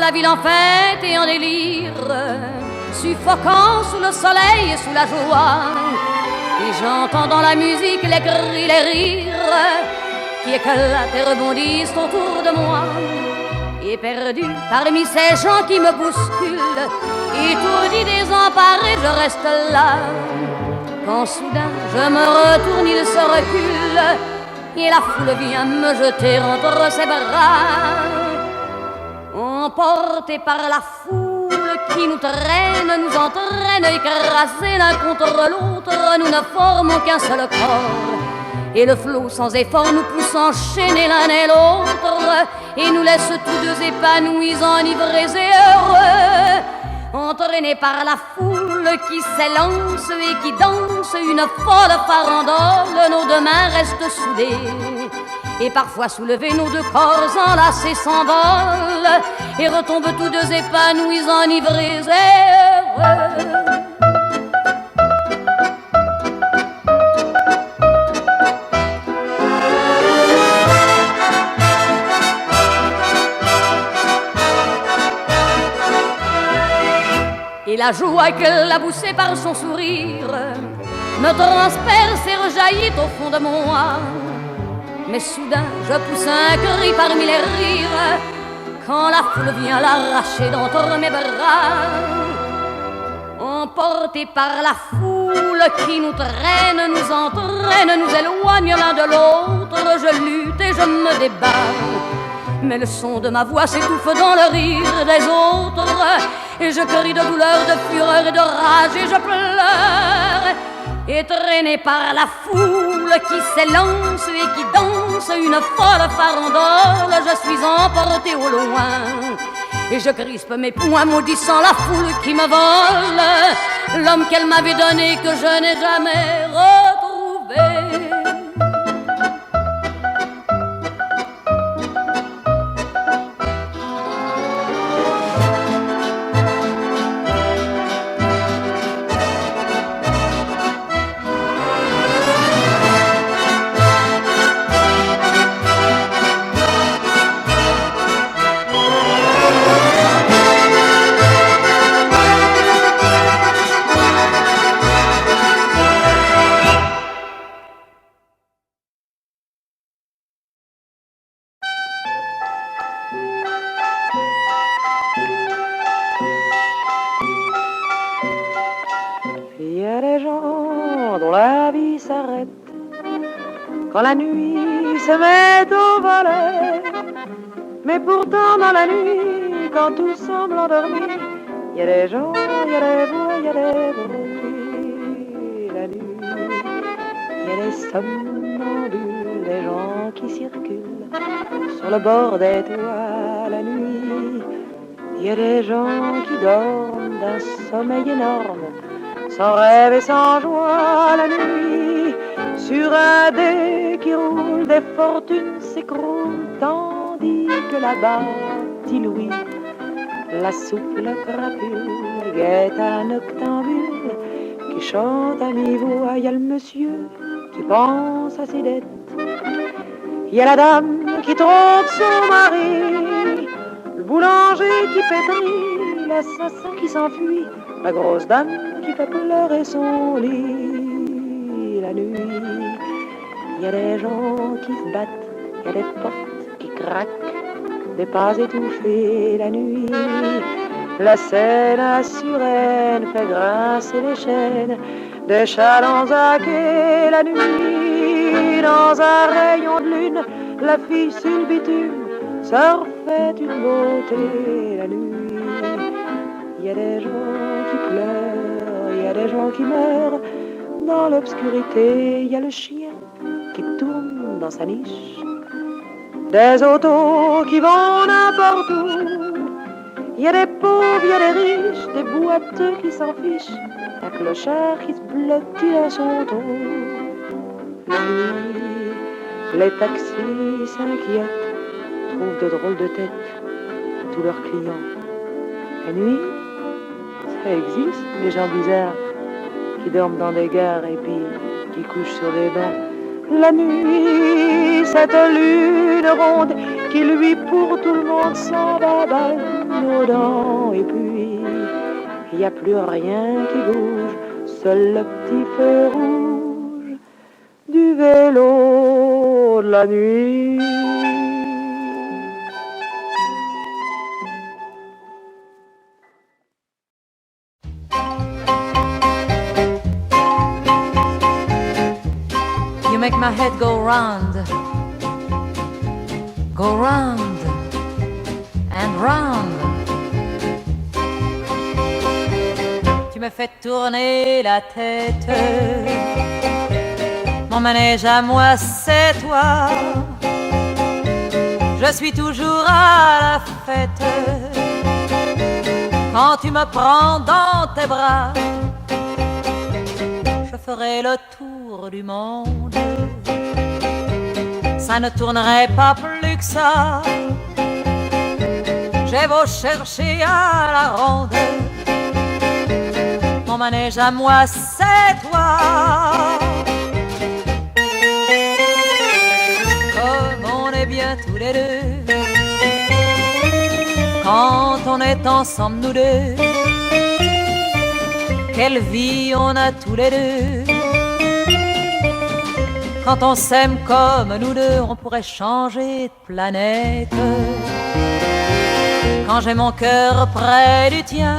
la ville en fête et en délire, suffocant sous le soleil et sous la joie. Et j'entends dans la musique les cris, les rires qui éclatent et rebondissent autour de moi. Et perdu parmi ces gens qui me bousculent, étourdi, désemparé, je reste là. Quand soudain je me retourne, il se recule et la foule vient me jeter entre ses bras. Emportés par la foule qui nous traîne, nous entraîne, écrasés l'un contre l'autre, nous ne formons qu'un seul corps. Et le flot sans effort nous pousse enchaîner l'un et l'autre, et nous laisse tous deux épanouis, enivrés et heureux. Entraînés par la foule qui s'élance et qui danse une folle farandole, nos deux mains restent soudées. Et parfois soulevés, nos deux corps enlacés s'envolent et retombent tous deux épanouis, enivrés et heureux. Et la joie qu'elle a poussée par son sourire me transperce et rejaillit au fond de moi. Mais soudain je pousse un cri parmi les rires quand la foule vient l'arracher d'entre mes bras. Emportés par la foule qui nous traîne, nous entraîne, nous éloigne l'un de l'autre, je lutte et je me débat. Mais le son de ma voix s'étouffe dans le rire des autres, et je crie de douleur, de fureur et de rage, et je pleure. Et traîné par la foule qui s'élance et qui danse une folle farandole, je suis emporté au loin. Et je crispe mes poings maudissant la foule qui me vole l'homme qu'elle m'avait donné, que je n'ai jamais retrouvé. Quand la nuit se met au volet, mais pourtant dans la nuit, quand tout semble endormi, il y a des gens, il y a des voix, il y a des bruits. La nuit, il y a des somnambules, des gens qui circulent sur le bord des toits. La nuit, il y a des gens qui dorment d'un sommeil énorme, sans rêve et sans joie. La nuit, sur un dé qui roule, des fortunes s'écroulent, tandis que là-bas, dit Louis, la souple crapule guette un octambule qui chante à mi-voix. Il y a le monsieur qui pense à ses dettes, il y a la dame qui trompe son mari, le boulanger qui pétrit, l'assassin qui s'enfuit, la grosse dame qui fait pleurer son lit. La nuit, il y a des gens qui se battent, il y a des portes qui craquent, des pas étouffés. La nuit, la Seine à Suresnes fait grincer les chaînes des chalands à quai. La nuit, dans un rayon de lune, la fille sur le bitume se refait une beauté. La nuit, il y a des gens qui pleurent, il y a des gens qui meurent. Dans l'obscurité, il y a le chien qui tourne dans sa niche, des autos qui vont n'importe où, il y a des pauvres, il y a des riches, des boiteux qui s'en fichent, un clochard qui se blottit à son tour. La nuit, les taxis s'inquiètent, trouvent de drôles de têtes à tous leurs clients. La nuit, ça existe, les gens bizarres qui dorment dans des gares et puis qui couchent sur des bancs. La nuit, cette lune ronde qui lui pour tout le monde s'en va balle, nos dents, et puis il n'y a plus rien qui bouge, seul le petit feu rouge du vélo de la nuit. You make my head go round and round. Tu me fais tourner la tête. Mon manège à moi, c'est toi. Je suis toujours à la fête quand tu me prends dans tes bras. Je ferai le tour du monde, ça ne tournerait pas plus que ça. J'ai beau chercher à la ronde, mon manège à moi, c'est toi. Comme on est bien tous les deux quand on est ensemble nous deux. Quelle vie on a tous les deux. Quand on s'aime comme nous deux, on pourrait changer de planète. Quand j'ai mon cœur près du tien,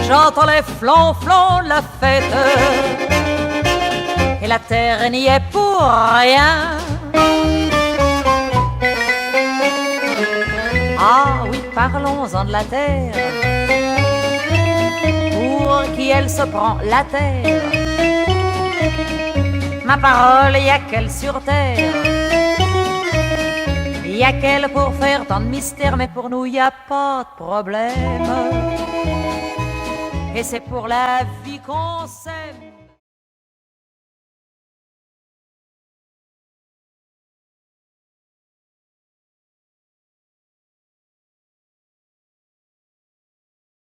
j'entends les flonflons de la fête. Et la terre n'y est pour rien. Ah oui, parlons-en de la terre. Pour qui elle se prend la terre. Ma parole, y a qu'elle sur terre. Y a qu'elle pour faire tant de mystères, mais pour nous y a pas de problème. Et c'est pour la vie qu'on s'aime.